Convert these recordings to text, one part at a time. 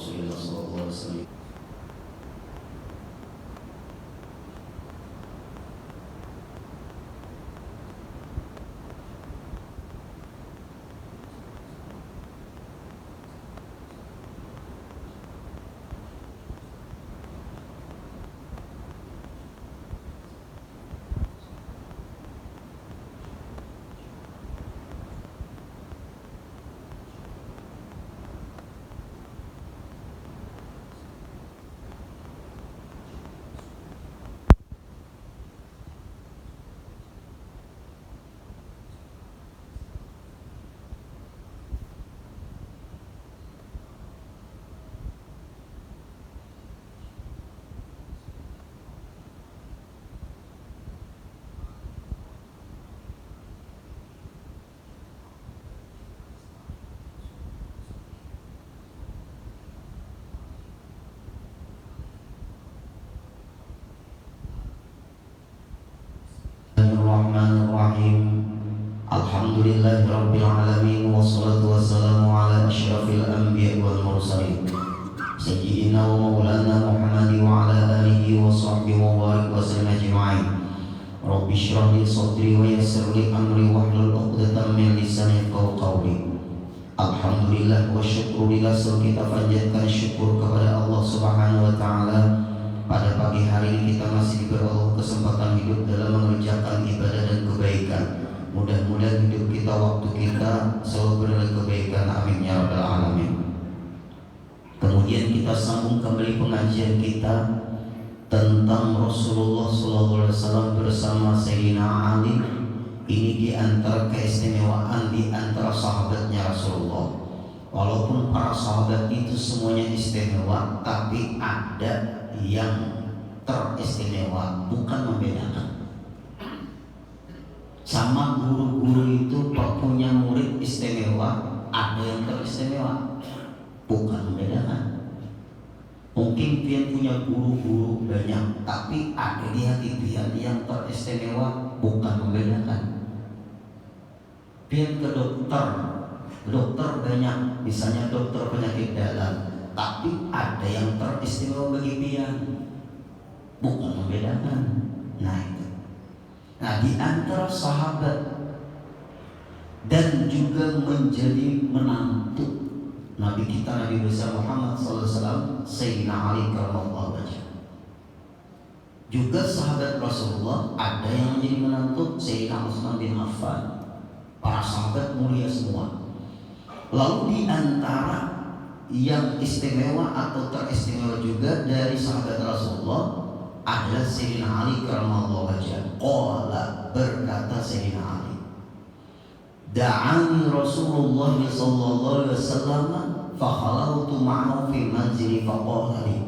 Rasulillah sallallahu alaihi wasallam. Bismillahirrahmanirrahim. Alhamdulillahirabbil alamin wassalatu wassalamu ala asyrafil anbiya'i wal mursalin sayyidina wa maulana Muhammad wa ala alihi wa sahbihi wa barik wa sallam ajma'in. Rabbi shrah li sadri wa yassir li amri wahlul 'uqdatam min lisani yafqahu qawli. Alhamdulillah wa syukru lillah, kita panjatkan syukur kepada Allah Subhanahu wa taala. Pada pagi hari ini kita masih diberi Allah kesempatan hidup dalam mengerjakan ibadah dan kebaikan. Mudah-mudahan hidup kita, waktu kita selalu bernilai kebaikan. Amin ya rabbal alamin. Kemudian kita sambung kembali pengajian kita tentang Rasulullah SAW bersama Sayyidina Ali. Ini di antara keistimewaan di antara sahabatnya Rasulullah. Walaupun para sahabat itu semuanya istimewa, tapi ada yang teristimewa, bukan membedakan. Sama guru-guru itu punya murid istimewa, ada yang teristimewa, bukan membedakan. Mungkin dia punya guru-guru banyak, tapi ada di hati dia yang teristimewa, bukan membedakan. Dia ke dokter banyak, misalnya dokter penyakit dalam, tapi ada yang teristimewa bagi pian, bukan membedakan. Nah, di antara sahabat dan juga menjadi menantu Nabi kita, Nabi besar Muhammad SAW, Sayyidina Ali karramallahu wajhahu. Juga sahabat Rasulullah ada yang menjadi menantu, Sayyidina Utsman bin Affan. Para sahabat mulia semua. Lalu di antara yang istimewa atau teristimewa juga dari sahabat Rasulullah adalah Sayyidina Ali karramallahu wajhahu. Qala, berkata Sayyidina Ali, da'ani Rasulullah sallallahu alaihi wasallam fa khalawtu ma'ahu fi manzili fa qala li.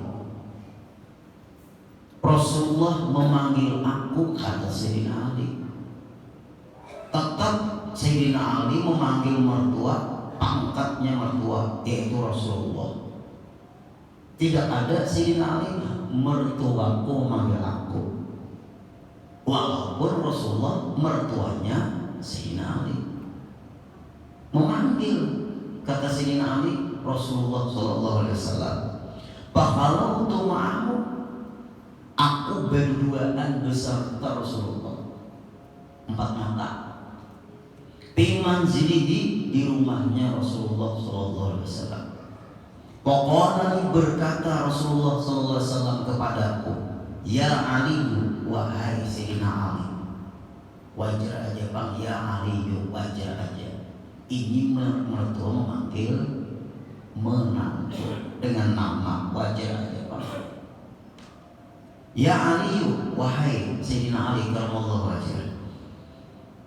Rasulullah memanggil aku, kata Sayyidina Ali. Tetap Sayyidina Ali memanggil mertua, pangkatnya mertua, yaitu Rasulullah. Tidak ada Sayyidina Ali mertuaku memanggil aku, walaupun Rasulullah mertuanya Sayyidina Ali memanggil, kata Sayyidina Ali, Rasulullah sallallahu alaihi wasallam, "Fakhalautu ma'ahu," aku berduaan beserta Rasulullah, 4 mata, bimanzilihi, di rumahnya Rasulullah sallallahu alaihi wasallam. Pokoknya berkata Rasulullah sallallahu alaihi wasallam kepadaku, "Ya Ali, wahai Sayyidina Ali." Wajar aja Bang, ya Ali, wajar aja. Ini mertua memanggil menantu dengan nama, wajar aja Bang. Ya Ali, wahai Sayyidina Ali karramallahu wajhahu.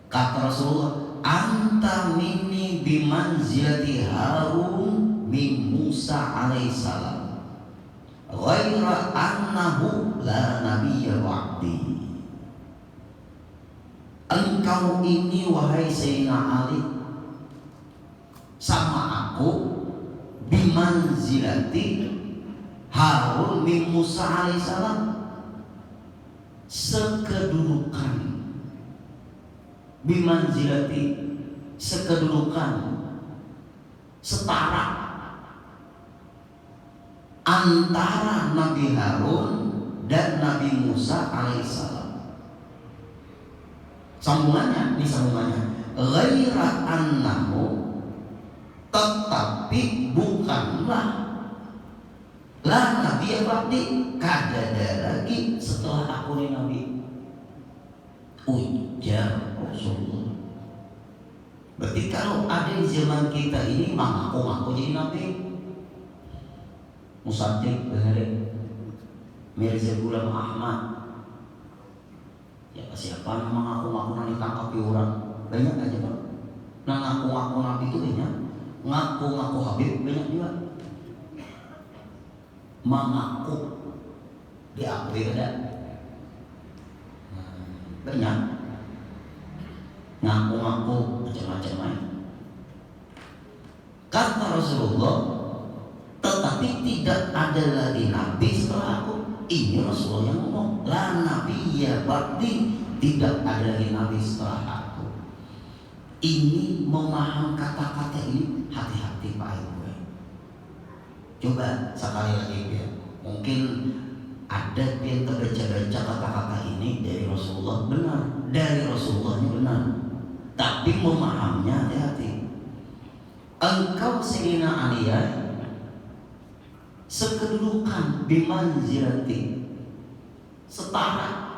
Kata Rasulullah, "Anta minni bimanzilati Harun min Musa alaihissalam, ghaira annahu la nabiyya ba'di." Engkau ini wahai Sayyidina Ali sama aku bimanzilati Harun min Musa alaihissalam, sekedudukan, bimanzilati, sekedudukan, setara antara Nabi Harun dan Nabi Musa alaihissalam. Sambungannya, ini sambungannya. Ghaira annahu, tetapi bukanlah, la nabi abdi, kadada lagi setelah aku ni nabi. Ujar Rasulullah. Berarti kalau ada di zaman kita ini mengaku-ngaku jadi nabi, Musaddiq Bahari, Mirza Ghulam Ahmad, ya siapa yang mengaku-ngaku nanti tangkap orang, banyak aja Pak. Nah ngaku-ngaku nabi itu banyak, ngaku-ngaku Habib banyak juga. Mengaku diakui ada banyak, ngaku-ngaku macam-macam lain. Kata Rasulullah, tetapi tidak ada lagi nabi setelah aku. Ini Rasulullah yang ngomong, la nabiyya ba'di, tidak ada lagi nabi setelah aku. Ini memaham kata-kata ini, hati-hati Pak Ibu. Coba sekali lagi ya, mungkin ada yang terbaca-baca kata-kata ini dari Rasulullah, benar, dari Rasulullah ini benar, tapi memahaminya hati-hati. Engkau Sayyidina Aliyah sekedudukan bimanzilati, setara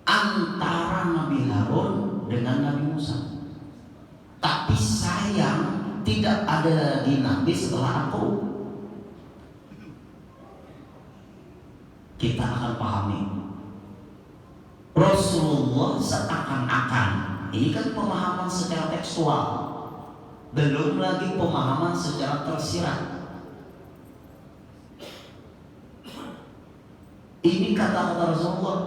antara Nabi Harun dengan Nabi Musa. Tapi sayang tidak ada lagi nabi setelah aku. Kita akan pahami Rasulullah seakan-akan, ini kan pemahaman secara tekstual, belum lagi pemahaman secara tersirat. Ini kata-kata Rasulullah,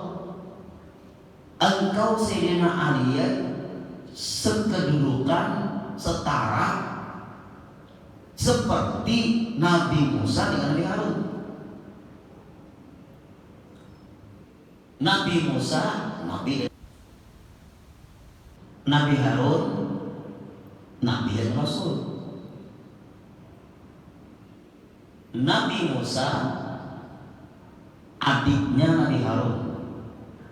engkau Sayyidina Aliyah sekedudukan setara seperti Nabi Musa dengan Nabi Harun. Nabi Musa, Nabi Harun, Nabi dan Rasul. Nabi Musa adiknya Nabi Harun,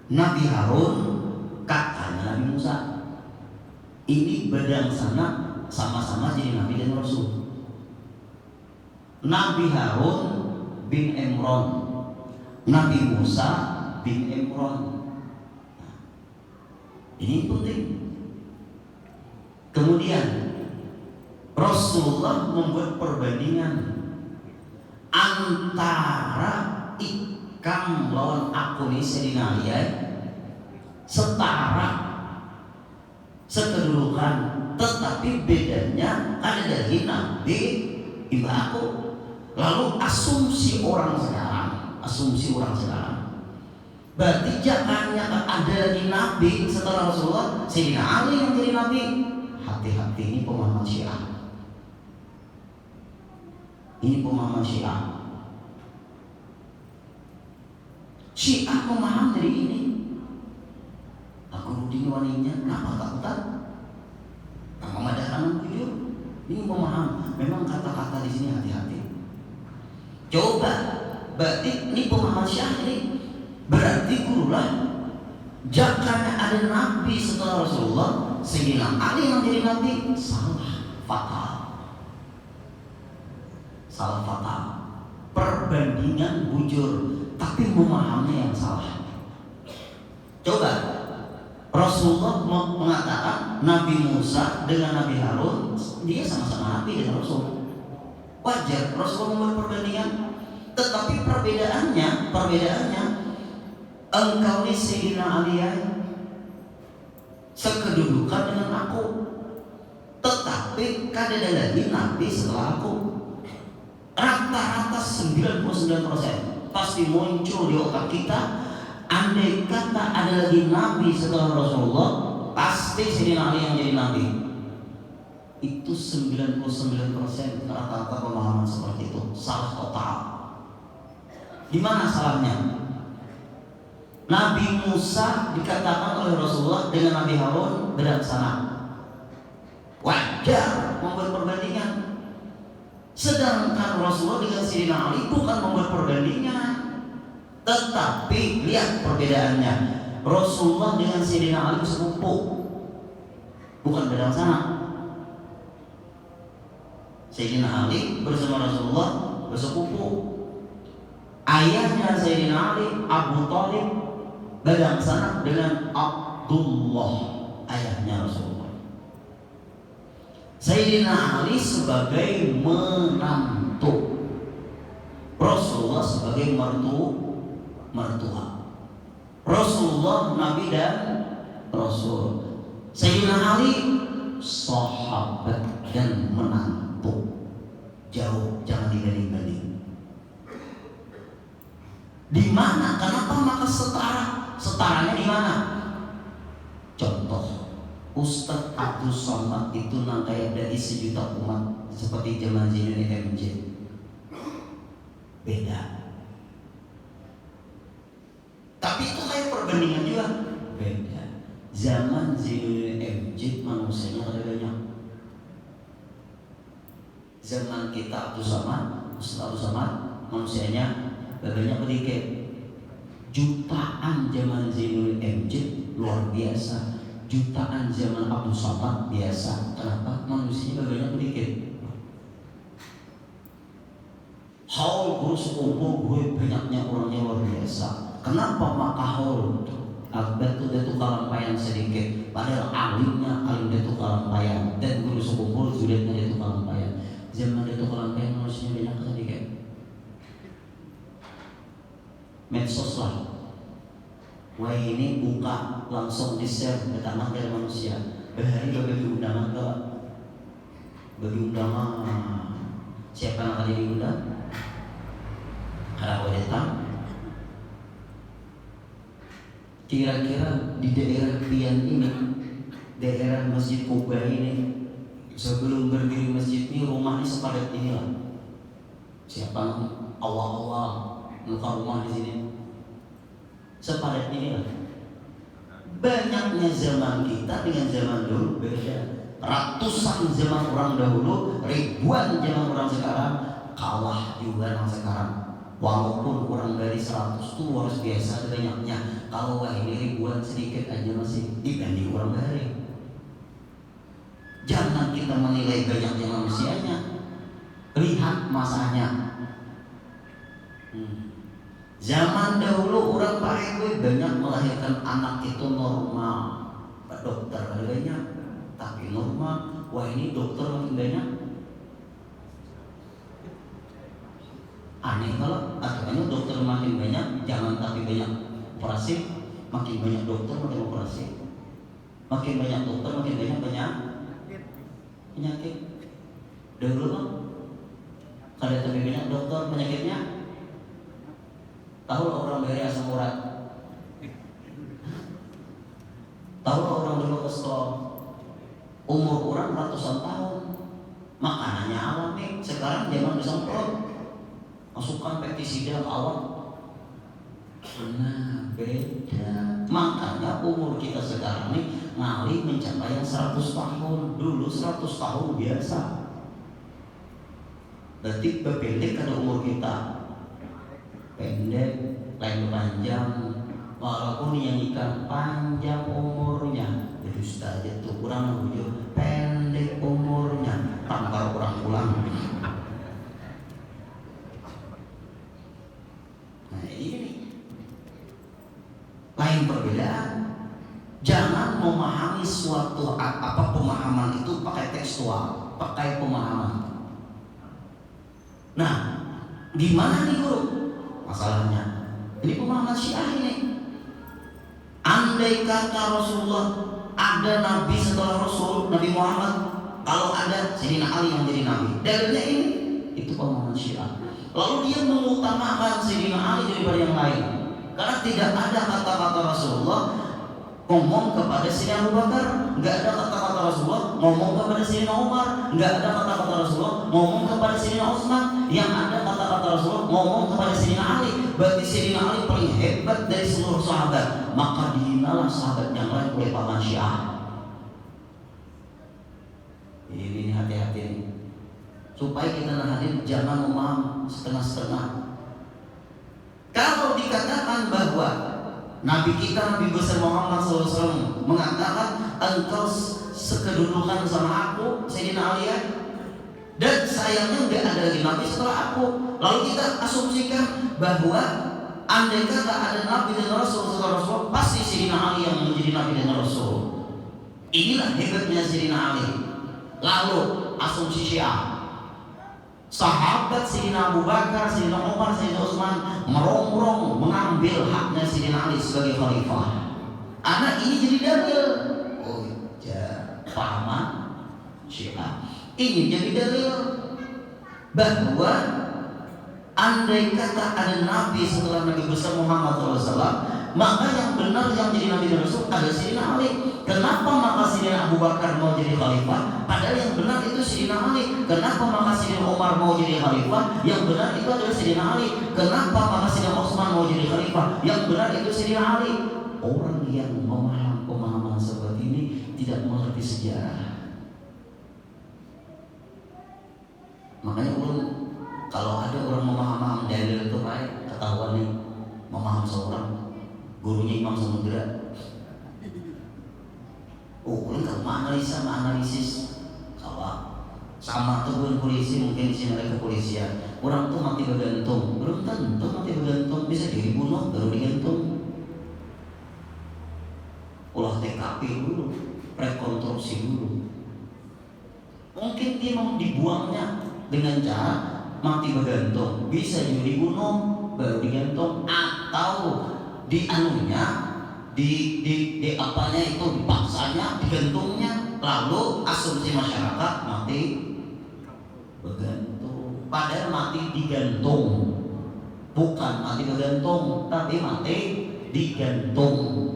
Nabi Harun kakaknya Nabi Musa. Ini bedang sana, sama-sama jadi Nabi dan Rasul. Nabi Harun bin Imran, Nabi Musa bin Imran. Ini penting. Kemudian Rasulullah membuat perbandingan antara ikam lawan aku nih Sayyidina Aliyah, setara sekedudukan, tetapi bedanya ada dari Nabi ibu aku. Lalu asumsi orang sekarang, berarti jangan ada lagi nabi setelah Rasulullah, Sayyidina Ali yang jadi nabi. Hati-hati, ini pemahaman Syiah. Ini pemahaman Syiah. Syiah memaham dari ini. Aku rudin waninya, kenapa takutan? Kamu ada kanan jujur. Ini memaham. Memang kata-kata di sini hati-hati. Coba, berarti ini pemahaman Syiah ini. Berarti gurulah, jangan ada nabi setelah Rasulullah, Sayyidina Ali yang jadi nabi. Salah fatal. Perbandingan bujur, tapi memahaminya yang salah. Coba, Rasulullah mengatakan Nabi Musa dengan Nabi Harun, dia sama-sama nabi dan Rasul. Wajar Rasulullah membuat perbandingan, tetapi perbedaannya engkau ini Sayyidina Aliyah sekedudukan dengan aku, tetapi kadang lagi nabi setelah aku. Rata-rata 99% pasti muncul di otak kita, andai kata ada lagi nabi setelah Rasulullah, pasti Sayyidina Ali yang jadi nabi. Itu 99% rata-rata pemahaman seperti itu. Salah total. Di mana salahnya? Nabi Musa dikatakan oleh Rasulullah dengan Nabi Harun beda sana. Wajar membuat perbandingan. Sedangkan Rasulullah dengan Sayyidina Ali bukan membuat perbandingan, tetapi lihat perbedaannya. Rasulullah dengan Sayyidina Ali sepupu, bukan beda sana. Sayyidina Ali bersama Rasulullah bersepupu. Ayahnya Sayyidina Ali Abu Thalib beda sana dengan Abdullah, ayahnya Rasulullah. Sayyidina Ali sebagai menantu, Rasulullah sebagai mertua. Rasulullah Nabi dan Rasul. Sayyidina Ali sahabat dan menantu. Jauh, jangan dibanding-banding. Di mana? Kenapa maka setara? Setaranya di mana? Contoh, Ustadz Abdul Somad itu nangkaya dari 1 juta umat seperti zaman Zainul MJ. Beda. Tapi itu kayak perbandingan juga. Beda. Zaman Zainul MJ manusianya ada banyak. Zaman kita Abdul Somad, Ustadz Abdul Somad manusianya banyak sedikit. Jutaan zaman Zainul MJ luar biasa. Jutaan zaman Abdul Somad biasa. Kenapa? Manusianya banyak sedikit. Haul guru sekumpul gue banyaknya orangnya luar biasa. Kenapa maka haul? Akbar itu kalampayan sedikit. Padahal alim itu kalampayan. Dan guru sekumpul zuletnya itu kalampayan. Zaman itu kalampayan manusianya banyak sedikit. Medsos lah. Wah ini buka langsung di share ke tanah dari manusia. Berhari bagi undangan ke bagi undangan. Siapa yang akan diundang? Ada datang. Kira-kira di daerah Pian ini, daerah Masjid Kuba ini, sebelum berdiri masjid ini rumahnya sepadat inilah. Siapa Allah muka rumah di sini sepadat inilah. Banyaknya zaman kita dengan zaman dulu beda. Ratusan zaman orang dahulu, ribuan zaman orang sekarang kalah juga dengan sekarang. Walaupun kurang dari 100 itu luar biasa banyaknya. Kalau wah ini ribuan sedikit aja masih dibanding orang dari. Jangan kita menilai banyaknya manusianya. Lihat masanya. Zaman dahulu orang pakai banyak melahirkan anak itu normal. Dokter ada banyak, tapi normal. Wah ini dokter makin banyak. Aneh kalau aturannya dokter makin banyak, jangan tapi banyak operasi, makin banyak dokter makin operasi, makin banyak dokter makin banyak penyakit. Dahulu kan kalau lebih banyak dokter penyakitnya, tahu orang dari asam urat, tahu orang berkolesterol, umur orang ratusan tahun, makanannya alami. Sekarang zaman disemprot. Masukkan pestisida ke awal. Nah beda. Makanya umur kita sekarang ini ngalih mencapai yang 100 tahun. Dulu 100 tahun biasa. Berarti pendek ada umur kita. Pendek, lain panjang. Walaupun yang ikan panjang umurnya, dusta aja tuh kurang lebih pendek umurnya. Tanpa kurang pulang. Nah ini lain perbedaan. Jangan memahami suatu apa pemahaman itu pakai tekstual, pakai pemahaman. Nah, gimana nih guru? Masalahnya ini pemahaman Syiah ini. Andai kata Rasulullah ada nabi setelah Rasul Nabi Muhammad, kalau ada Sayyidina Ali yang jadi nabi. Dalilnya ini, itu pemahaman Syiah. Lalu dia mengutamakan Sayyidina Ali daripada yang lain. Karena tidak ada kata-kata Rasulullah ngomong kepada Sayyidina Abu Bakar, nggak ada kata-kata Rasulullah ngomong kepada Sayyidina Umar, nggak ada kata-kata Rasulullah ngomong kepada Sayyidina Utsman, yang ada kata-kata Rasulullah ngomong kepada Sayyidina Ali. Berarti Sayyidina Ali paling hebat dari seluruh sahabat. Maka dihinalah sahabat yang lain oleh paman Syiah. Ini hati-hati nih. supaya kita hadir jangan memaham setengah-setengah. Kalau dikatakan bahwa Nabi kita Nabi besar Muhammad SAW mengatakan engkau sekedudukan sama aku Sayyidina Ali ya, dan sayangnya nggak ada lagi Nabi setelah aku, lalu kita asumsikan bahwa andai kata ada Nabi dan Rasul setelah Rasul, pasti Sayyidina Ali yang menjadi Nabi dan Rasul. Inilah hebatnya Sayyidina Ali. Lalu asumsi Syiah, sahabat Sayyidina Abu Bakar, Sayyidina Umar, Sayyidina Utsman merongrong mengambil haknya Sayyidina Ali sebagai khalifah. Anak ini jadi dalil. Oh ya, paham Syiah. Ini jadi dalil bahwa andai kata ada Nabi setelah Nabi besar Muhammad SAW, maka yang benar yang jadi Nabi dan Rasul ada Sayyidina Ali. Kenapa maka Sayyidina Abu Bakar mau jadi khalifah? Padahal yang benar itu Sayyidina Ali. Kenapa maka Sayyidina Umar mau jadi khalifah? Yang benar itu adalah Sayyidina Ali. Kenapa maka Sayyidina Utsman mau jadi khalifah? Yang benar itu Sayyidina Ali. Orang yang memahami pemahaman seperti ini tidak mengerti sejarah. Makanya kalau ada orang memaham dalil itu baik, ketahuan nih memaham seorang gurunya Imam Samudra. Oh, orang kalau analisis sama tuh polisi mungkin di sini ada kepolisian. Orang tuh mati bergantung, belum tentu mati bergantung, bisa dibunuh baru digantung. Olah TKP dulu, rekonstruksi dulu. Mungkin dia mau dibuangnya dengan cara mati bergantung, bisa juga dibunuh baru digantung, atau di anunya di apanya itu dipaksanya digantungnya, lalu asumsi masyarakat mati bergantung, padahal mati digantung, bukan mati bergantung tapi mati digantung.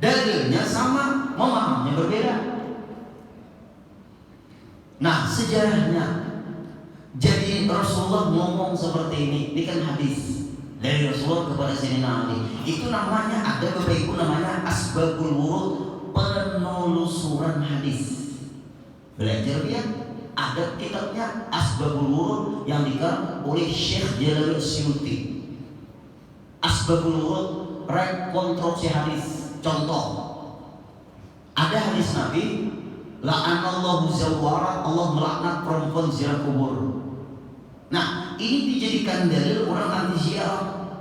Dalilnya sama, memahaminya berbeda. Nah, sejarahnya jadi Rasulullah ngomong seperti ini kan hadis dari Rasulullah kepada Sayyidina Ali. Itu namanya, ada Bapak Ibu namanya Asbabul Wurud, penelusuran hadis. Belajar ya, ada kitabnya Asbabul Wurud yang dikarang oleh Syekh Jalaluddin Suyuti. Asbabul Wurud, rekonstruksi hadis. Contoh, ada hadis Nabi, la'anallahu zawwarat, Allah melaknat perempuan ziarah kubur. Nah, ini dijadikan dalil orang anti ziarah.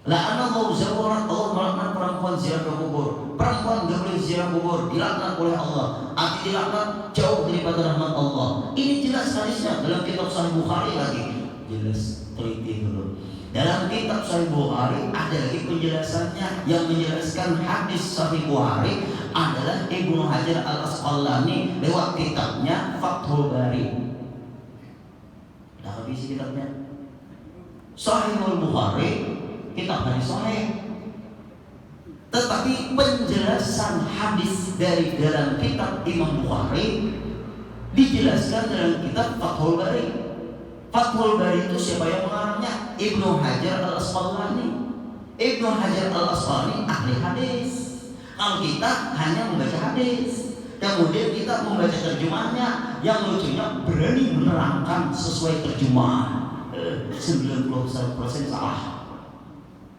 La'anallahu zawwarat, Allah melaknat perempuan ziarah kubur. Perempuan gak boleh ziarah kubur, dilaknat oleh Allah. Arti dilaknat jauh daripada rahmat Allah. Ini jelas hadisnya dalam kitab Sahih Bukhari lagi. Jelas, teliti dulu. Dalam kitab Sahih Bukhari ada lagi penjelasannya. Yang menjelaskan hadis Sahih Bukhari adalah Ibnu Hajar Al-Asqalani lewat kitabnya Fathul Bari. Dah habis kitabnya Sahih Bukhari, kitab hadis sahih. Tetapi penjelasan hadis dari dalam kitab Imam Bukhari dijelaskan dalam kitab Fathul Bari. Fathul Bari itu siapa yang mengarangnya? Ibnu Hajar Al-Asqalani. Ibnu Hajar Al-Asqalani ahli hadis. Kalau kita hanya membaca hadis, kemudian kita membaca terjemahnya, yang lucunya berani menerangkan sesuai terjemahan. 91% salah.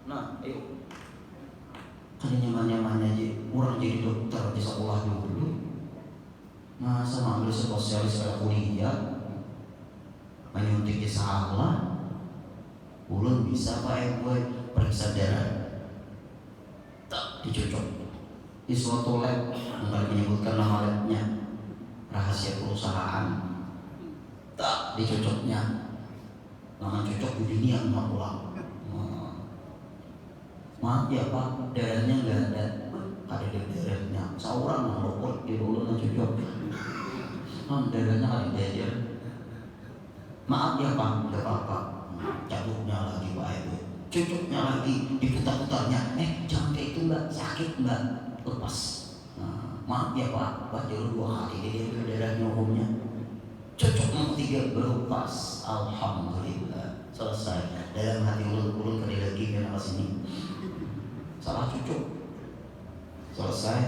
Nah, ayo. Kan nyaman-nyamannya aja, orang jadi dokter di sekolah dulu. Masa ngambil spesialis pada kuliah? Menyuntik salah, ulun bisa Pak gue periksa darah, tak dicocok di suatu lab, enggak menyebutkan nama labnya, rahasia perusahaan, tak dicocoknya, nama cocok di dunia nggak pulang. Maaf ya Pak, darahnya nggak ada, ada darahnya, seorang ngerokok di ulun cocok, darahnya kali jajar. Maaf ya Pak, tidak apa-apa. Cabutnya lagi Pak Ibu, cucuknya lagi, diputar-putarnya. Jangan kayak itu Mbak, sakit Mbak, lepas. Maaf ya Pak, baru 2 kali dia darahnya umumnya. Cocok yang ketiga baru pas. Alhamdulillah, selesai. Dalam hati ulun kali lagi kenapa sini? Salah cucuk. Selesai.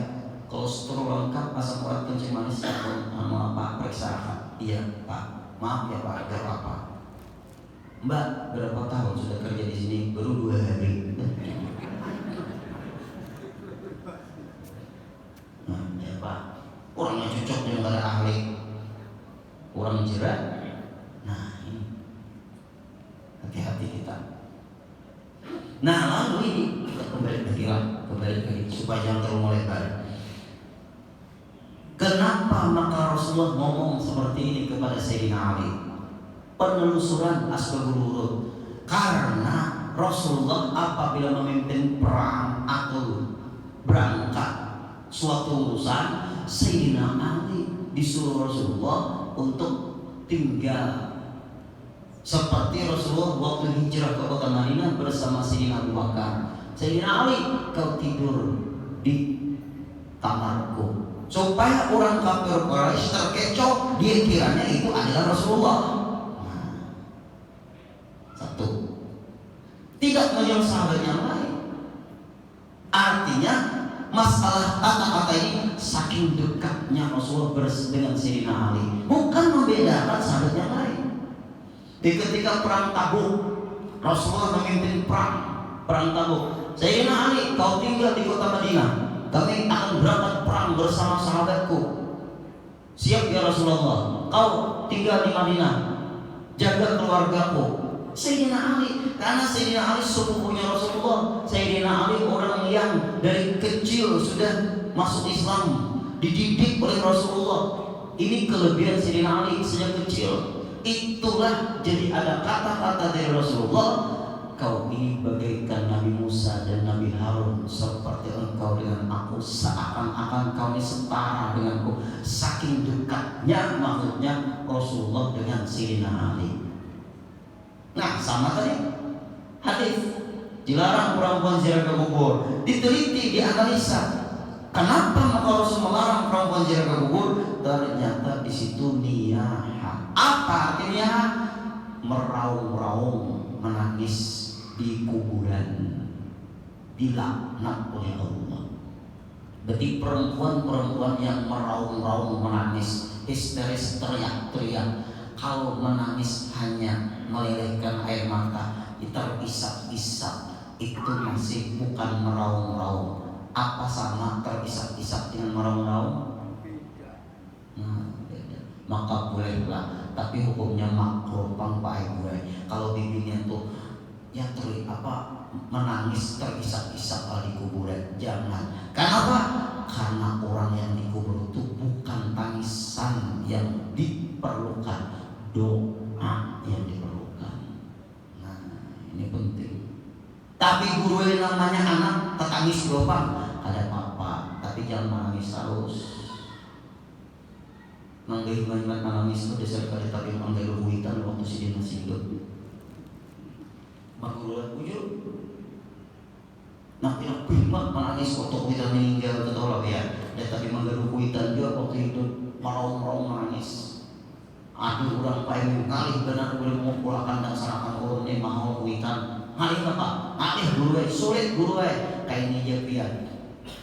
kolesterol lengkap, asam urat, kencing manis, sama Pak periksa. Iya Pak, maaf ya Pak, gak apa-apa. Mbak, berapa tahun sudah kerja di sini? Baru 2 hari. Nah, ya Pak, orangnya cocok dengan ada ahli, orang jerat. Nah ini hati-hati kita. Nah lalu ini kita kembali lagi supaya jangan terlalu melebar. Kenapa maka Rasulullah ngomong seperti ini kepada Sayyidina Ali? Penelusuran asbabul wurud. Karena Rasulullah apabila memimpin perang atau berangkat suatu urusan, Sayyidina Ali disuruh Rasulullah untuk tinggal. Seperti Rasulullah waktu hijrah ke kota Madinah bersama Sayyidina Abu Bakar. Sayyidina Ali, kau tidur di kamarku, supaya orang kafir Quraisy terkecoh, dia kiranya itu adalah Rasulullah. Satu, tidak menyuruh sahabat yang lain. Artinya masalah kata-kata ini saking dekatnya Rasulullah dengan Sayyidina Ali, bukan membedakan sahabat yang lain. Di ketika perang Tabuk, Rasulullah memimpin perang Tabuk. Sayyidina Ali, kau tinggal di kota Madinah, kami akan berangkat perang bersama sahabatku. Siap ya Rasulullah, kau tinggal di Madinah, jaga keluargaku. Sayyidina Ali, karena Sayyidina Ali sepupunya Rasulullah. Sayyidina Ali orang yang dari kecil sudah masuk Islam, dididik oleh Rasulullah. Ini kelebihan Sayyidina Ali sejak kecil. Itulah jadi ada kata-kata dari Rasulullah, kau ini bagaikan Nabi Musa dan Nabi Harun, seperti engkau dengan aku, seakan-akan kau ini setara denganku. Saking dekatnya maksudnya Rasulullah dengan Sayyidina Ali. Nah sama tadi hadis dilarang perempuan ziarah ke kubur, diteliti, dianalisa. Kenapa maka Rasul melarang perempuan ziarah ke kubur? Ternyata di situ niyah. Apa artinya? Meraung-raung, menangis di kuburan, dilaknat oleh Allah. Berarti perempuan-perempuan yang meraung-raung, menangis, histeris, teriak-teriak. Kalau menangis hanya melelehkan air mata, terisak-isak, itu masih bukan meraung-raung. Apa sama terisak-isak dengan meraung-raung? Maka bolehlah, tapi hukumnya makruh pangpai gue. Kalau bibinya tuh ya menangis terisak-isak di kuburan, jangan. Kenapa? Karena orang yang dikubur itu bukan tangisan yang diperlukan, doa yang diperlukan. Nah ini penting. Tapi guru yang namanya anak tetangis gopang, ada apa-apa, tapi jangan menangis terus. Manggil banyak nangis itu dasar kali tapi manggil huitan waktu si dia masih hidup. Manggil ujur. Nak tidak bimak menangis waktu huitan meninggal atau lah ya. Dan tapi manggil huitan juga waktu hidup marau-marau menangis. Aduh orang paling kali benar boleh mengumpulkan dan sarapan orang ini mahal huitan. Hari apa? Alih guru sulit guru kayak ini dia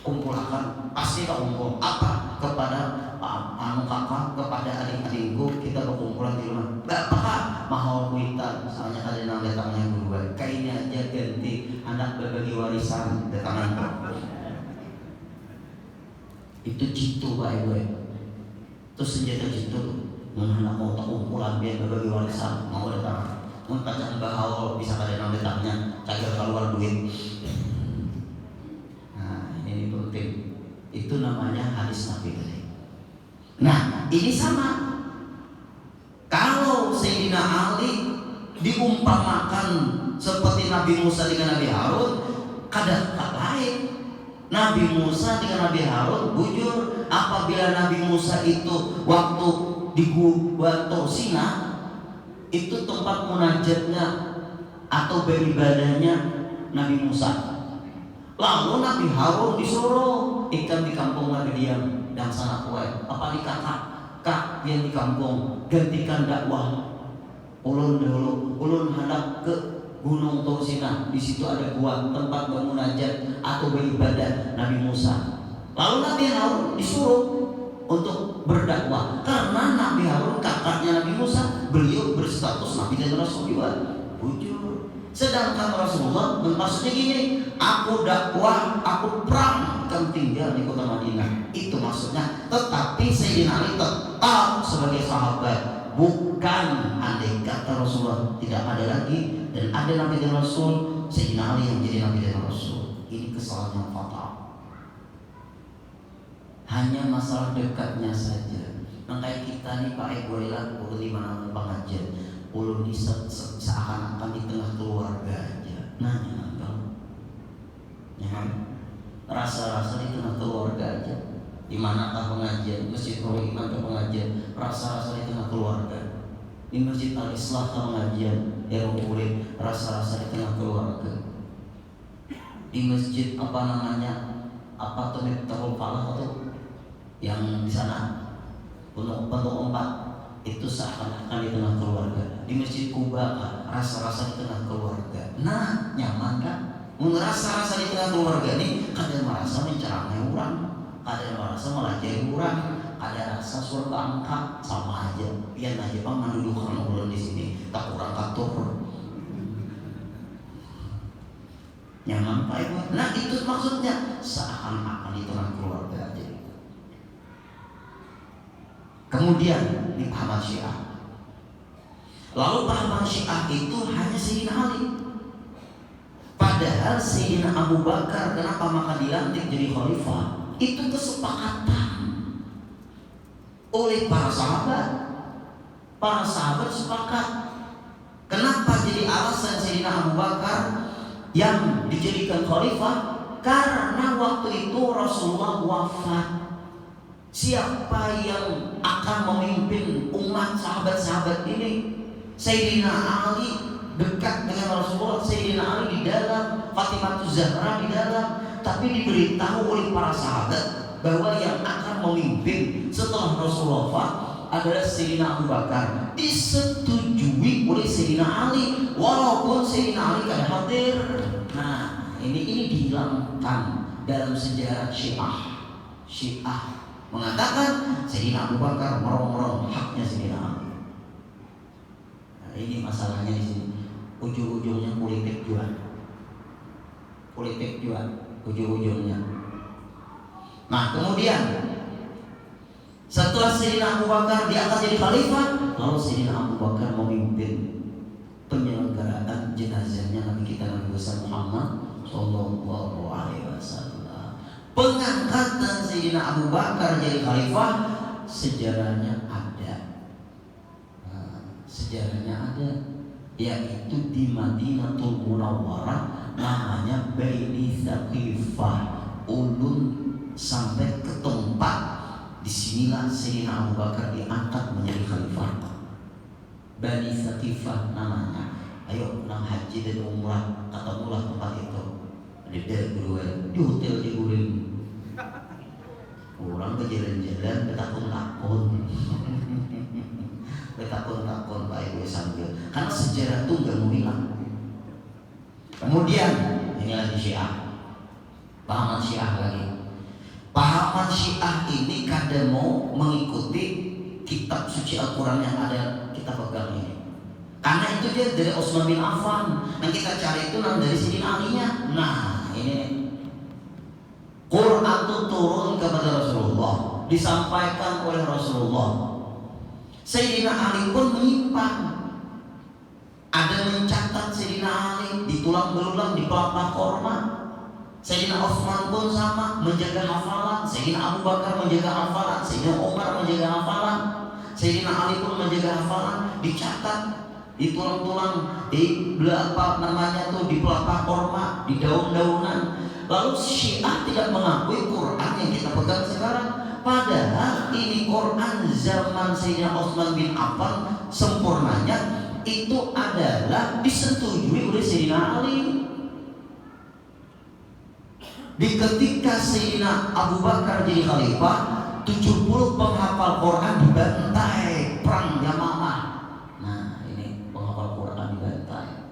kumpulkan pasti tak kumpul apa kepada kakak kepada adik-adikku, kita berkumpulan di rumah. Bapak mahal kuitan, misalnya ada yang datangnya guru, kayaknya aja ganti anak berbagi warisan datangan. Itu jitu pak ibu. Terus senjata jitu, anak mau tak kumpulan biar berbagi warisan, mau datang. Muntah bahawal bisa ada yang datangnya, cagar keluar duit. Nah ini penting. Itu namanya hadis Nabi tadi. Nah ini sama. Kalau Sayyidina Ali diumpamakan seperti Nabi Musa dengan Nabi Harun, kadang lain. Nabi Musa dengan Nabi Harun bujur. Apabila Nabi Musa itu waktu di Gua Sina, itu tempat munajatnya atau beribadahnya Nabi Musa. Lalu Nabi Harun disuruh ikan di kampung lagi diam dan sana kue. Apa dikata kak yang di kampung gantikan dakwah. Ulun dulu, ulun hendak ke Gunung Tausina. Di situ ada gua tempat bermunajat atau beribadah Nabi Musa. Lalu Nabi Harun disuruh untuk berdakwah karena Nabi Harun kakaknya Nabi Musa, beliau berstatus Nabi dan Rasul juga. Bujur. Sedangkan Rasulullah maksudnya gini, aku dakwah, aku perang, kan tinggal di kota Madinah. Itu maksudnya. Tetapi Sayyidina Ali tetap sebagai sahabat, bukan andai kata Rasulullah tidak ada lagi dan ada Nabi dan Rasul, Sayyidina Ali yang jadi Nabi dan Rasul. Ini kesalahan yang fatal. Hanya masalah dekatnya saja. Makanya kita nih Pak Eboilah, ulun di mana pengajian, ulun di seakan-akan di tengah keluarga aja. Nanya nangkal, ya kan? Rasa-rasa di tengah keluarga aja. Di manakah pengajian? Masjid Nurul Iman ke pengajian, rasa-rasa di tengah keluarga. Di Masjid Al-Islah ke pengajian, Urib, rasa-rasa di tengah keluarga. Di masjid apa namanya? Apa tuh Miftahul Falah atau yang di sana untuk 4 itu seakan-akan di tengah keluarga. Di Masjid Kuba rasa-rasa di tengah keluarga. Nah, nyaman kan? Merasa-rasa di tengah keluarga ini kadang merasa menceramai orang, kadang merasa melajari orang, ada rasa suruh bangka, sama aja. Biar aja Bang mendudukan ulun di sini, tak kurang katur. Nyaman Pak Ibu. Nah, itu maksudnya seakan-akan di tengah keluarga aja. Kemudian di pahaman Syiah. Lalu pahaman Syiah itu hanya Sayyidina Ali. Padahal Sayyidina Abu Bakar kenapa maka dilantik jadi khalifah? Itu kesepakatan oleh para sahabat. Para sahabat sepakat. Kenapa jadi alasan Sayyidina Abu Bakar yang dijadikan khalifah? Karena waktu itu Rasulullah wafat. Siapa yang akan memimpin umat sahabat-sahabat ini? Sayyidina Ali dekat dengan Rasulullah, Sayyidina Ali di dalam, Fatimah Zahra di dalam, tapi diberitahu oleh para sahabat bahwa yang akan memimpin setelah Rasulullah wafat adalah Sayyidina Abu Bakar. Disetujui oleh Sayyidina Ali, walaupun Sayyidina Ali tidak hadir. Nah, ini dihilangkan dalam sejarah Syiah mengatakan Sayyidina Abu Bakar merongrong haknya Sayyidina Ali. Nah, ini masalahnya di sini. Ujung-ujungnya politik jual. Ujung-ujungnya. Nah, kemudian setelah Sayyidina Abu Bakar diangkat jadi khalifah, lalu Sayyidina Abu Bakar memimpin penyelenggaraan jenazahnya Nabi kita Nabi Muhammad Sallallahu Alaihi Wasallam. Pengangkatan Sayyidina Abu Bakar jadi khalifah sejarahnya ada. Yaitu di Madinatul Munawwarah, namanya Baini Tsaqifah. Ulun sampai ke tempat disinilah Sayyidina Abu Bakar diangkat menjadi khalifah. Bani Tsaqifah namanya. Ayo nang haji dan umrah ketemulah tempat itu. Di hotel di Gurin. Orang ke jalan-jalan betakun-takun Pak Ibu sambil. Karena sejarah itu gak mau hilang. Kemudian ini lagi Syiah. Pahaman Syiah lagi. Pahaman Syiah ini kadang mau mengikuti kitab suci Al-Quran yang ada kita pegang ini. Karena itu dia dari Utsman bin Affan. Yang kita cari itu dari Sayyidina Ali-nya. Nah, ini Quran itu turun kepada Rasulullah, disampaikan oleh Rasulullah. Sayyidina Ali pun menyimpan. Ada mencatat Sayyidina Ali di tulang belulang, di pelepah korma. Sayyidina Utsman pun sama, menjaga hafalan. Sayyidina Abu Bakar menjaga hafalan. Sayyidina Umar menjaga hafalan. Sayyidina Ali pun menjaga hafalan. Dicatat di tulang-tulang, di di pelepah korma, di daun-daunan. Lalu Syiah tidak mengakui Quran yang kita pegang sekarang. Padahal ini Quran zaman Sayyidina Utsman bin Affan sempurnanya itu adalah disetujui oleh Sayyidina Ali. Di ketika Sayyidina Abu Bakar jadi khalifah, 70 penghafal Quran dibantai perang Yamamah. Nah, ini penghafal Quran dibantai.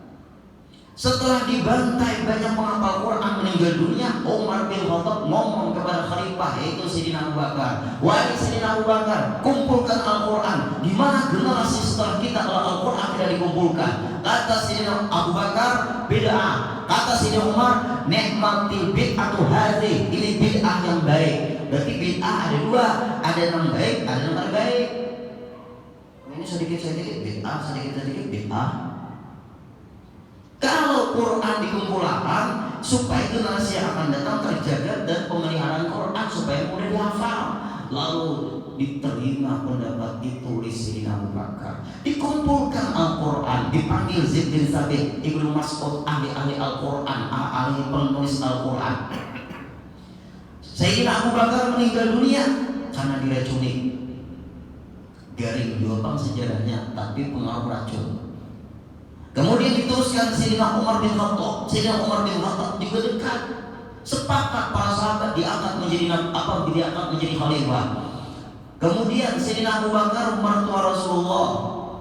Setelah dibantai banyak penghafal Quran meninggal dunia, Umar bin Khattab ngomong kepada khalifah yaitu Sayyidina Abu Bakar, "Wahai Sayyidina Abu Bakar, kumpulkan Al-Quran. Di mana generasi setelah kita kalau Al-Quran tidak dikumpulkan?" Kata Sayyidina Abu Bakar, "Bid'ah." Kata Sayyidina Umar, "Ni'matil bid'atu hadhihi." Ini bid'ah yang baik. Berarti bid'ah ada dua, ada yang baik, ada yang tidak baik. Ini sedikit-sedikit bid'ah, sedikit-sedikit bid'ah. Kalau Quran dikumpulkan supaya generasi yang akan datang terjaga dan pemeliharaan Quran supaya mudah dihafal. Lalu diterima pendapat ditulis Sayyidina Abu Bakar. Dikumpulkan Al-Quran, dipanggil Zaid bin Thabit, Ibnu Mas'ud, ahli-ahli Al-Quran, ahli penulis Al-Quran. Sayyidina Abu Bakar meninggal dunia karena diracuni. Garing diopang sejarahnya, tapi pengaruh racun. Kemudian diteruskan Sayyidina Umar bin Khattab. Sayyidina Umar bin Khattab juga dekat. Sepakat para sahabat diangkat menjadi khalifah. Kemudian Sayyidina Abu Bakar mertua Rasulullah,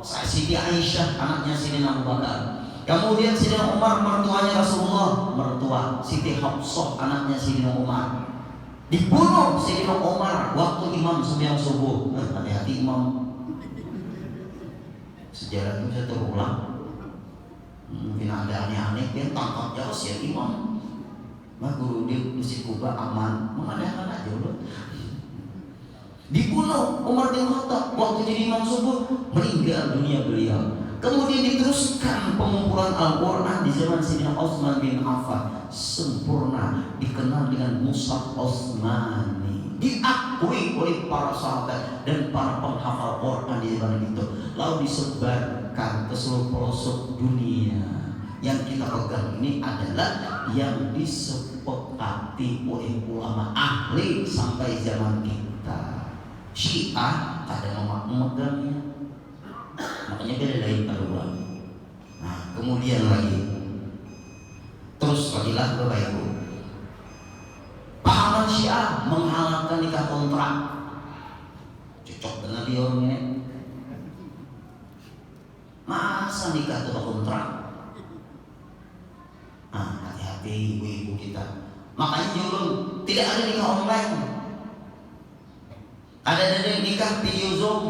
Siti Aisyah anaknya Sayyidina Abu Bakar. Kemudian Sayyidina Umar mertuanya Rasulullah, mertua Siti Hafsah anaknya Sayyidina Umar. Dibunuh Sayyidina Umar waktu imam sembahyang subuh. Hati-hati imam. Sejarah itu bisa terulang. Mungkin ada aneh-aneh dia tangkap jauh si imam. Nah guru di Masjid Kuba aman, mengadakan aja loh. Dibunuh Umar bin Khattab waktu jadi imam subuh, meninggal dunia beliau. Kemudian diteruskan pengumpulan Al-Quran di zaman Sayyidina Utsman bin Affan, sempurna, dikenal dengan Mushaf Utsmani, diakui oleh para sahabat dan para penghafal Quran di zaman itu. Lalu disebarkan ke seluruh pelosok dunia. Yang kita pegang ini adalah yang disepakati oleh ulama ahli sampai zaman kita. Syiah ada memegangnya, makanya beda dari kedua. Nah kemudian lagi, terus lagi Bapak Ibu, pahaman Syiah menghalalkan nikah kontrak. Cocok dengan dia orang ini. Masa nikah itu kontrak? Nah hati-hati ibu-ibu kita. Makanya dulu tidak ada nikah online. Ada nikah video Zoom.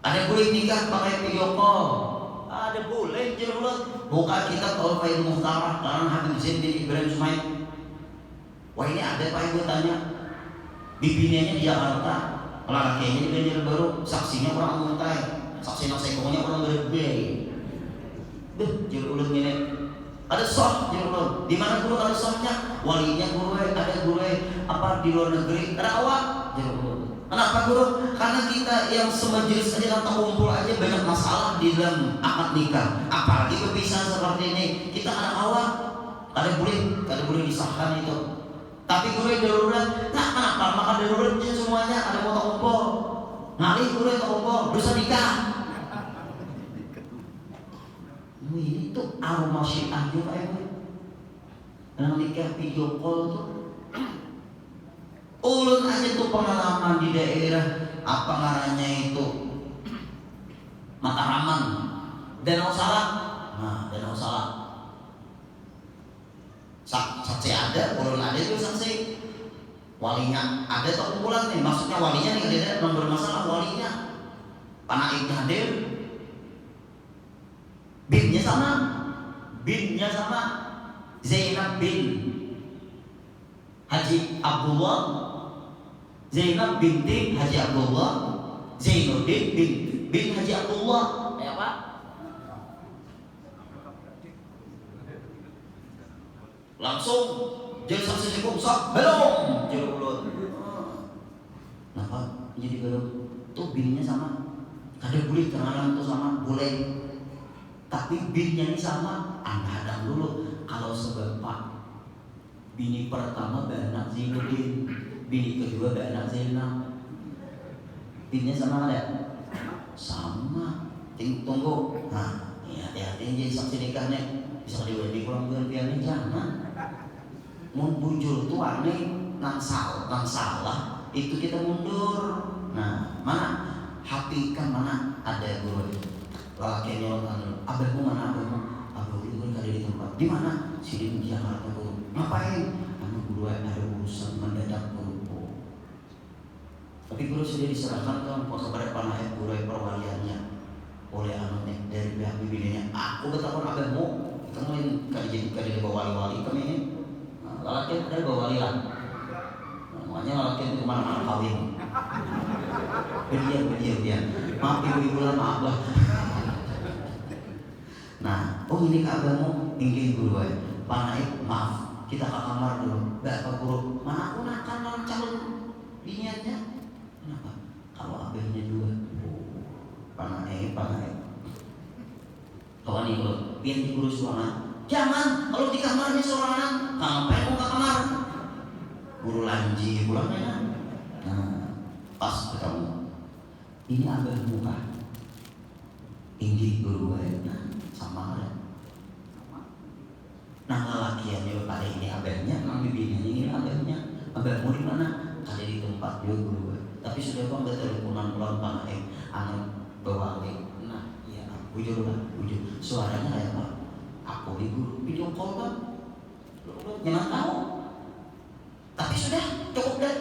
Ada boleh nikah pakai video call. Ada boleh jelas. Buka kitab Al-Faidul Muhtarah karena Habib Zain bin Ibrahim Sumaid. Wah ini ada Pak Ibu tanya. Bibinianya di Jakarta, laki-lakinya di Banjarbaru, saksinya orang Muntai, saksi nasekonya orang Gede. Jurulun ini. Ada soh jurulun. Di mana guru ada sohnya? Walinya guru, ada guru apa di luar negeri, ada awak jurulun. Kenapa guru? Karena kita yang semajelis saja atau kumpul aja banyak masalah di dalam akad nikah. Apalagi berpisah seperti ini. Kita ada awak, ada boleh disahkan itu. Tapi guru darurat, nah kenapa? Maka daruratnya semuanya ada foto kumpul. Ngalih guru foto kumpul, dosa nikah. Ini tuh aroma Syiah juga Pak Ibu. Yang nikah video call tuh. Ulun aja tuh pengalaman di daerah apa ngarannya itu Mataraman, Danau Salak. Nah, Danau Salak. Saksi ada, ulun ada itu saksi. Walinya ada atau kumpulan nih, maksudnya walinya nih ada nomor masalah walinya. Panaiknya hadir. Binnya sama. Zainab bin Haji Abdullah, Zainab binti Haji Abdullah, Zainuddin bin Haji Abdullah. Ya Pak? Langsung jadi saksi hukum sok belum jadi ulut. Kenapa jadi belum? Tuh binnya sama. Ada boleh kenalan tuh sama boleh. Tapi binnya ini sama. Anda hadang dulu. Kalau sebapak bini pertama beranak Zainuddin, bini kedua beranak Zainab. Binnya sama ada? Sama. Tunggu. Nah, hati-hati jadi saksi nikahnya. Bisa di kurang berpiannya jangan. Mau bujur tuh aneh nang salah itu kita mundur. Nah, mana? Hapikan mana ada guru. Lakinya abahmu mana abahmu? Abah ulun kan di tempat. Di mana? Sini di Jakarta guru. Ngapain? Anu guru ada urusan mendadak guru. Tapi guru sudah diserahkan kepada panahe guru perwaliannya oleh anaknya dari pihak bibinya. Aku bertakon abahmu, kamu yang kali bawa wali-wali kami ini. Lelaki ada bawa wali lah. Makanya lelaki itu kemana-mana kawin. Berdiam. Maaf ibu-ibu lah, maaf lah. Nah, oh ini ke abahmu, inggih guru ya. Panahe, maaf, kita ke kamar dulu. Gak apa guru, mana aku nakan orang calon biniannya. Kenapa? Kalau abahnya dua, panahe. Kawan nih guru, biar di guru suara. Jangan, kalau di kamarnya sorangan, ngapain mau ke kamar? Guru lanji pulangnya. Nah, pas ketemu. Ini abahmu kah? Inggih guru ya. Nah, sama ya. Nah, lelakiannya pada ini abahnya, emang bibinya ini abahnya. Abahmu di mana? Ada di tempat dia guru ya. Tapi sudah bang teleponan pulang panahe, anak bawa link. Nah, iya, bujur. Suaranya kayak apa? Aku ibu video call bang, jangan tahu. Tapi sudah cukup deh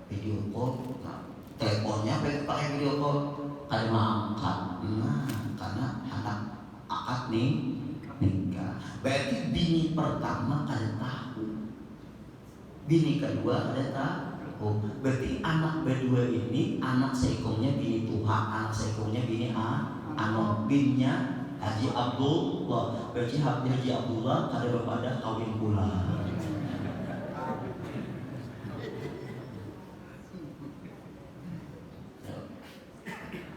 video call. Nah, teleponnya pakai video call, ada angkat. Nah, karena anak akad nih nikah. Berarti bini pertama ada tahu, bini kedua ada tahu. Berarti anak berdua ini anak seikongnya bini Tuhan, anak seikongnya bini anak binnya Haji Abdullah. Berarti Haji Abdullah ada berpada kawin pula.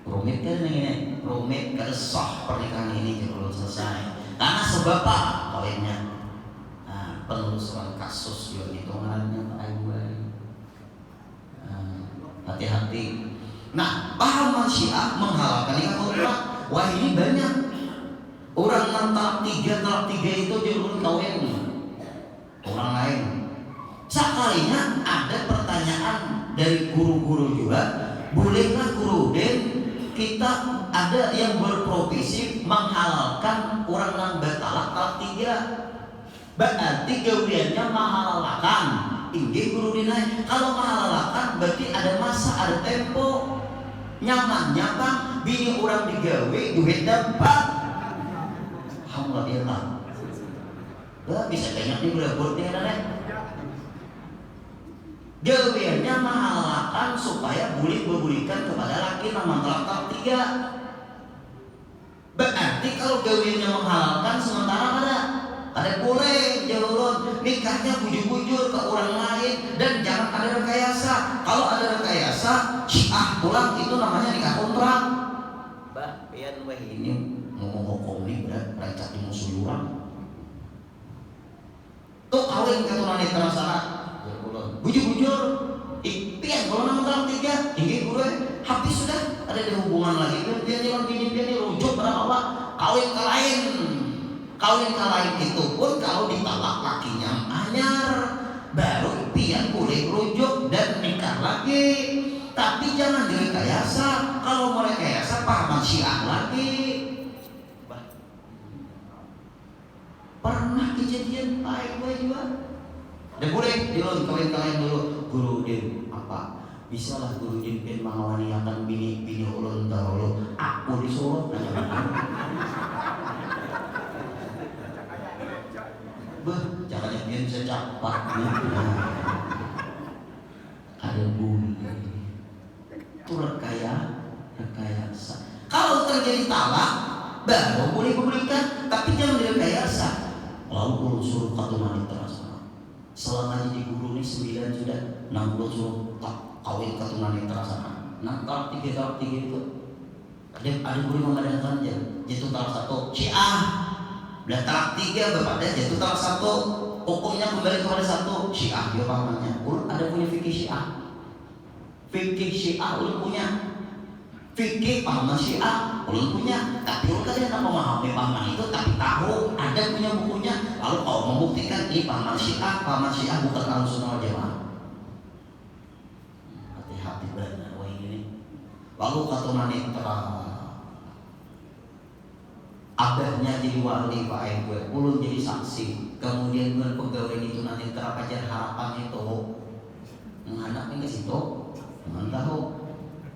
Rumit kan ini, rumit kesah pernikahan ini belum selesai. Karena sebab apa kawinnya? Nah, penelusuran kasus juga hitungannya Pak Ibu. Hati-hati. Nah, pahaman Syiah menghalalkan nikah kontrak. Wah ini banyak. Orang talak tiga itu jurun kawin orang lain. Sekalinya ada pertanyaan dari guru-guru juga, bolehkah guru Den kita ada yang berprofesi menghalalkan orang yang bertalak tiga? Berarti gawiannya menghalalkan. Inggih guru dinai. Kalau menghalalkan berarti ada masa, ada tempo. Nyamannya bang, bini orang digawe duit dapat. Alhamdulillah. Bisa banyak nih budak-budaknya nenek. Gawiannya menghalalkan supaya bulik-bulikan kepada laki nama talak tiga. Berarti kalau gawiannya menghalalkan sementara ada boleh jalurun nikahnya bujur-bujur ke orang lain dan jangan ada rekayasa. Kalau ada rekayasa, Syiah pulang itu namanya nikah kontrak. Mbak, pian weh ini ngomong ini berat rancak di musuh orang. Tuh kawin keturunan netra sana. Bujur-bujur. Pian kalau nama talak tiga, ini gue habis sudah ada di hubungan lagi. Dia rujuk pada Allah, kawin ke lain. Kawin lain itu pun kalau ditalak lakinya anyar, baru pian boleh rujuk dan nikah lagi. Tapi jangan direkayasa. Kalau mau rekayasa pahaman Syiah lagi. Pernah kejadian baik juga. Dan boleh dilon kawin kalian dulu. Guru Din apa? Bisalah Guru Din mengawani akan bini ulun dahulu. Aku disuruh jangan yang bisa capat ada bunyi itu rekayasa. Kalau terjadi talak baru boleh memberikan, tapi jangan direkayasa. Lalu suruh katuman terasa selama di guru ini 9 sudah 60 suruh kawin katuman terasa. Nah talak tiga itu ada guru mengadakan jatuh talak 1 Syiah. Dan talak 3 berpada jatuh talak 1, hukumnya kembali kepada 1 Syiah. Dia pahamannya ada punya fikih Syiah ulun punya fikih pahaman Syiah ulun punya. Tapi ulun kadang memahami pahaman itu tapi tahu ada punya bukunya. Lalu kau membuktikan ini pahaman Syiah bukan Ahlussunnah wal Jamaah. Hati-hati benar wah ini. Lalu kata manitra abahnya jadi wali Pak gue, ulun jadi saksi. Kemudian bulan pegawai itu nanti terapajar harapan itu menghadapin ke situ, tahu.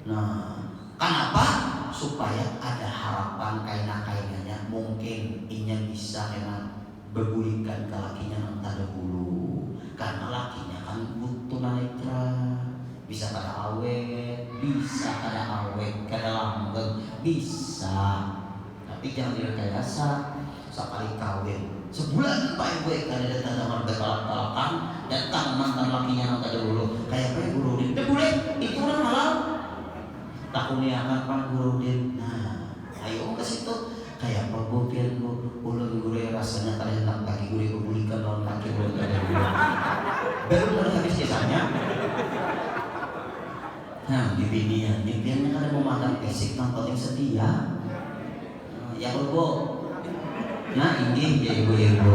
Nah, kenapa? Supaya ada harapan kaina-kainanya mungkin inya bisa memang bergulingkan ke lakinya nanti dahulu, karena lakinya kan butuh naitra, bisa kada awet, bisa kada awet, kada langgeng, bisa. Tapi jangan direkayasa sekali kawin sebulan Pak gue kada datang sama berkalak-kalakan, datang mantan lakinya nanti dahulu kayak apa guru din, boleh itu orang halal takunya akan pan guru din. Nah ayo ke situ kayak apa bopian bu ulun guru rasanya kada hendak lagi guru kebulikan lawan laki guru kada dulu baru mulai habis kisahnya. Nah di binian impiannya kada memandang fisik yang penting setia. Ya ulbo nah ini ya ibu-ibu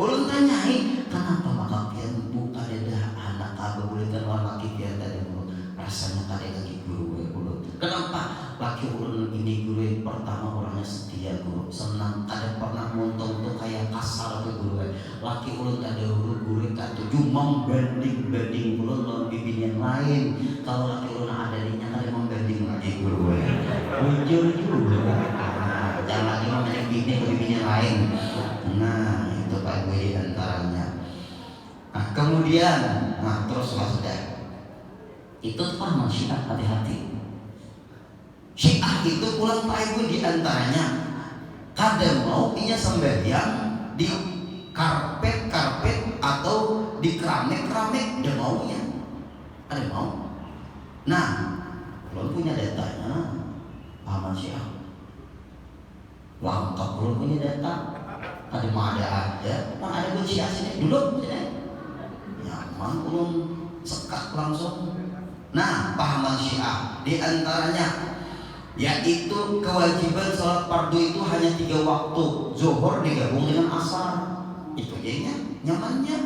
ulun tanyai kenapa maka pian bu kada dah anak abah boleh kan lawan laki pian tadi bu rasanya kada lagi guru ulun. Kenapa laki ulun ini guru pertama orangnya setia guru, senang, kada pernah montok tuh kayak kasar ke guru. Laki ulun kada guru katuju membanding ulun lawan bibin yang lain. Kalau laki ulun ada dinya kada membanding lagi guru jujur juga. Jangan lagi namanya bini yang lain. Nah itu Pak gue diantaranya. Nah kemudian, nah terus sudah itu paham Syiah, hati-hati. Syiah itu pulang Pak gue diantaranya kadang mau inya sembahyang di karpet atau di keramik dia maunya, ada mau. Nah belum punya datanya pahaman Syiah lengkap, belum punya data. Tadi mah ada mana ada kunci sini duduk sini nyaman belum sekat langsung. Nah pahaman Syiah diantaranya yaitu kewajiban sholat fardu itu hanya 3 waktu, zuhur digabung dengan asar, itu jadinya nyamannya.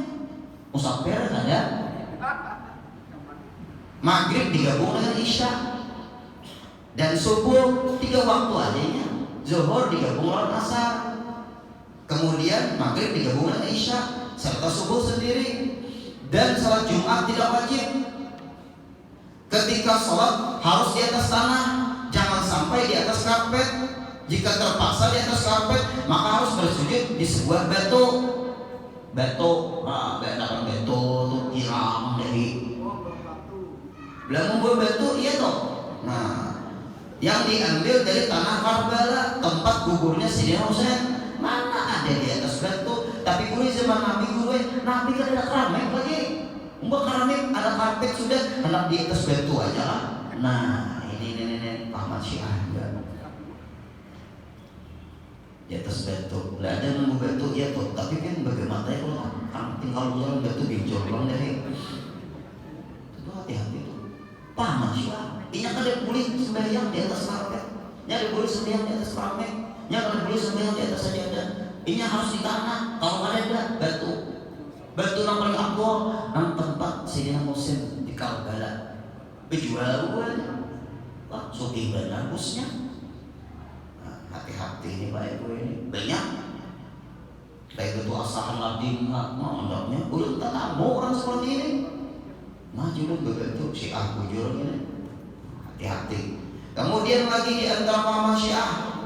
Musafir ada, maghrib digabung dengan isya, dan subuh 3 waktu adanya. Zuhur digabung dengan asar, kemudian maghrib digabung dengan isya, serta subuh sendiri. Dan salat Jumat tidak wajib. Ketika sholat harus di atas tanah, jangan sampai di atas karpet. Jika terpaksa di atas karpet, maka harus bersujud di sebuah batu. Batu tuh hilang dari belakang buah batu, iya toh. Nah yang diambil dari tanah Karbala, tempat guburnya Sayyidina Husain. Mana ada di atas batu? Tapi gue zaman Nabi kan ada keramik lagi. Mbak keramik ada karpet sudah, hendak di atas batu aja lah. Nah ini pahaman Syiah juga. Di atas batu, nggak ada nemu batu ya toh. Tapi kan bagaimana ya kalau tinggal jalan batu bincang bang dari. Itu hati-hati tuh. Pahaman Syiah. Ini kan ada boleh sembahyang di atas karpet, ini ada boleh sembahyang di atas keramik, ini ada boleh sembahyang di atas sajadah. Ini harus di tanah. Kalau ada batu yang paling abdul, yang tempat Sayyidina Husain di Karbala. Berjual wah suki bagusnya. Nah, hati-hati ini Pak Ibu ini banyak. Baik itu asahan ladin, mandapnya belum tak mau orang seperti ini. Maju lu begitu si aku jurang ini. Hati-hati. Kemudian lagi di antara pahaman Syiah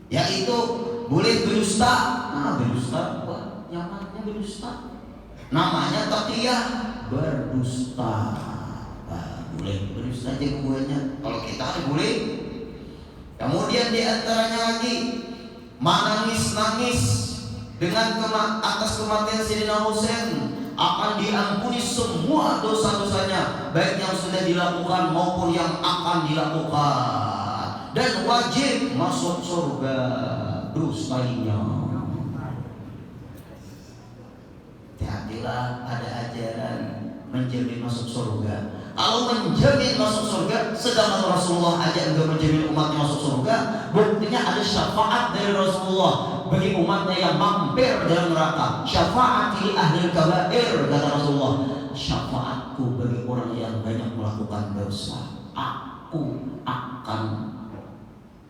yaitu boleh berdusta. Nah berdusta, wah nyamannya berdusta. Namanya taqiyah, berdusta. Nah, boleh berdusta aja buahnya. Kalau kita boleh. Kemudian di antaranya lagi menangis dengan atas kematian Sayyidina Husain, akan diampuni semua dosa-dosanya, baik yang sudah dilakukan maupun yang akan dilakukan, dan wajib masuk surga dustainya. Hati-hatilah, ada ajaran menjamin masuk surga. Kalau menjamin masuk surga, sedangkan Rasulullah aja enggak menjamin umatnya masuk surga, buktinya ada syafaat dari Rasulullah bagi umatnya yang mampir dalam neraka. Syafaati ahli kabair, kata Rasulullah, syafaatku bagi orang yang banyak melakukan dosa. Aku akan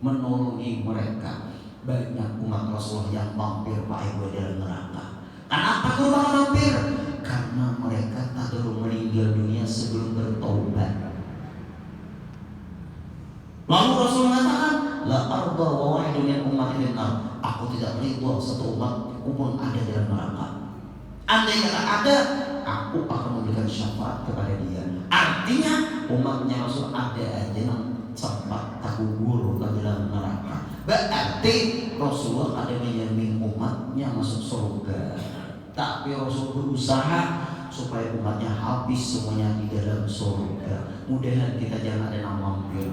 menolongi mereka. Banyak umat Rasulullah yang mampir Pak Ibu dalam neraka. Kenapa mereka mampir? Karena mereka tak dulu meninggal dunia sebelum bertobat. Lalu Rasul mengatakan, la arda wa wahidun min ummati finnar. Aku tidak ridha satu umat pun ada dalam neraka. Andai kata ada, aku akan memberikan syafaat kepada dia. Artinya umatnya Rasul ada aja yang sempat takubur ke dalam neraka. Berarti Rasulullah ada menjamin umatnya masuk surga. Tapi Rasul berusaha supaya umatnya habis semuanya di dalam surga. Mudahan kita jangan ada yang mampir.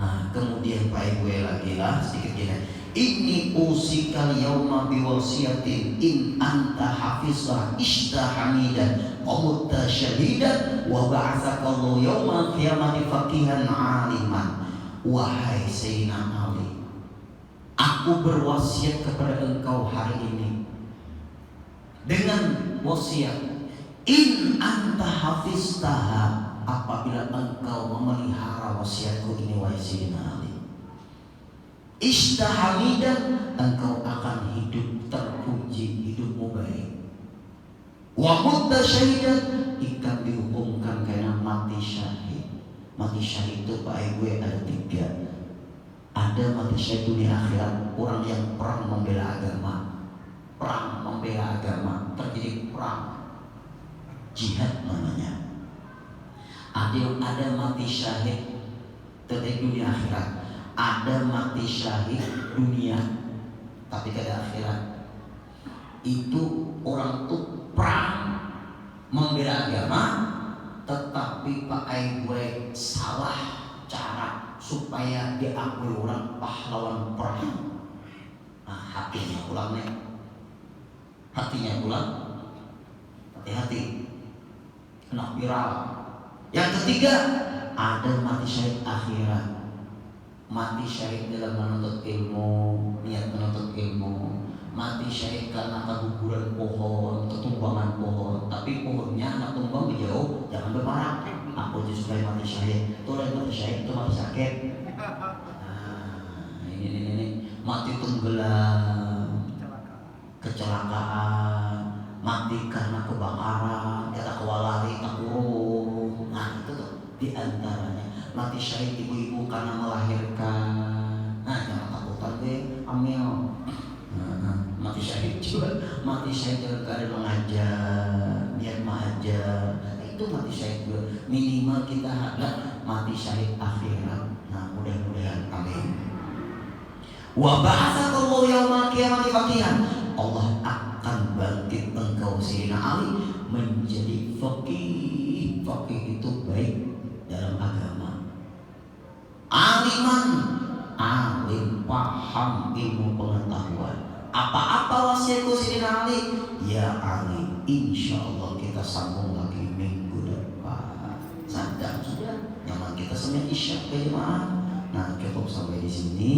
Nah, kemudian Pak Ibu lagi lah sedikit gini. Inni usikal yauma biwasiyatin in anta hafizah ishta hamidan wa mutta syahidan wa ba'athakallahu yauma qiyamati faqihan aliman. Wahai Sayyidina Ali, aku berwasiat kepada engkau hari ini dengan wasiat, in anta hafiztaha, apabila engkau memelihara wasiatku ini wahai Sayyidina Ali, istahamidan, engkau akan hidup terpuji, hidupmu baik. Wa mutta syahidan, ikan dihukumkan karena mati syahid. Mati syahid itu Pak Ibu ada 3. Ada mati syahid dunia akhirat, orang yang perang membela agama. Perang membela agama, terjadi perang jihad namanya. Ada mati syahid terjadi dunia akhirat. Ada mati syahid dunia tapi tidak akhirat. Itu orang tuh perang membela agama, tetapi pakai gue salah cara supaya diakui orang pahlawan perang. Nah, hatinya pulang nih, hatinya pulang, hati-hati, kena viral. Yang ketiga, ada mati syahid akhirat. Mati syahid dalam menuntut ilmu, niat menuntut ilmu. Mati syahid karena keguguran pohon, ketumbangan pohon. Tapi pohonnya anak tumbang jauh, jangan berparah. Aku disukai mati syahid. Tuh lagi mati syahid itu mati sakit. Nah, ini mati tenggelam, kecelakaan, mati karena kebakaran, kata kewalari, tak kurung. Nah itu tuh diantaranya. Mati syahid ibu-ibu karena melahirkan. Nah jangan takutan deh, amil. Mati syahid juga, mati syahid dalam keadaan mengajar, niat mengajar. Itu mati syahid juga. Minimal kita ada mati syahid akhirat. Nah mudah-mudahan amin. Wa ba'atsakallahu yaumal qiyamati faqihan. Allah akan bangkit engkau Sayyidina Ali menjadi faqih. Faqih itu baik dalam agama. Aliman, alim, paham ilmu pengetahuan. Apa-apa wasiatku Sayyidina Ali, ya Ali, insya Allah kita sambung lagi minggu depan. Sadar sudah, nyaman kita sampai isya jemaah. Nah cukup sampai di sini.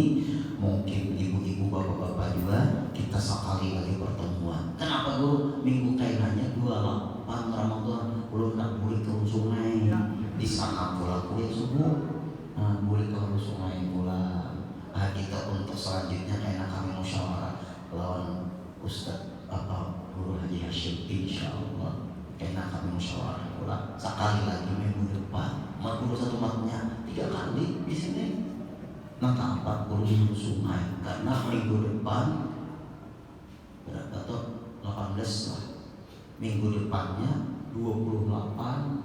Mungkin ibu-ibu, bapak-bapak juga kita sekali lagi pertemuan. Kenapa guru? Minggu kaitannya 28 Ramadan belum nak boleh ke sungai. Di sana pula kuliah subuh. Nah, boleh ke sungai pula. Nah, kita untuk selanjutnya karena kami musyawarah lawan Ustadz Guru Haji Hashim insyaallah. Karena kami musyawarah pula sekali lagi minggu depan. Guru satu matnya 3 kali di sini. Maka 40 sungai karena minggu depan berapa tuh 18 lah. Minggu depannya 28.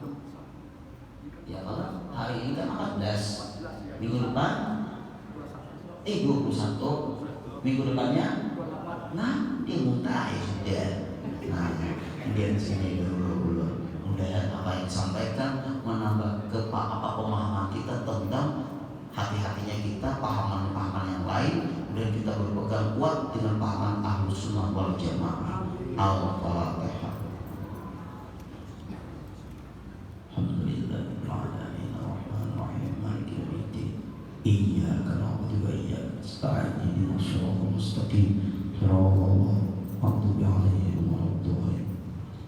Ya kalau hari ini kan 14. Minggu depan 21. Minggu depannya nanti muntah ya sudah. Nah, kemudian sini dulu. Mudah-mudahan apa yang disampaikan menambah pemahaman kita tentang hati-hatinya kita, pahaman-pahaman yang lain, dan kita berpegang kuat dengan pahaman Ahlus Sunnah wal Jamaah. Al-Fatihah. Alhamdulillahirabbil alamin arrahmanir rahim maliki yaumiddin. Iyyaka na'budu wa iyyaka nasta'in ihdinas siratal mustaqim siratal maghdubi 'alaihim waladdallin.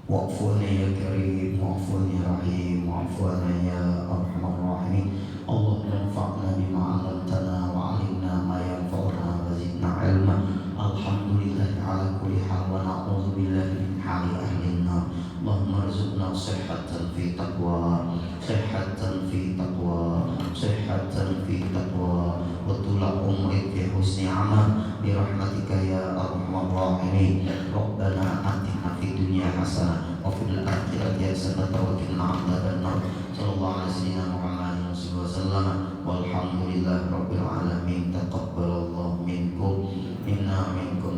Wa'funa ya karim, wa'funa ya rahim, wa'funa ya arhamar rahimin. Allah yanfa'na bima 'allamtana صحة في تقوى صحة في تقوى صحة في تقوى وطول عمر في حسن عمل برحمتك يا أرحم الراحمين ربنا آتنا في الدنيا حسنة وفي الآخرة حسنة وقنا عذاب النار صلى الله على سيدنا محمد وسلم والحمد لله رب العالمين تقبل الله منكم إنا منكم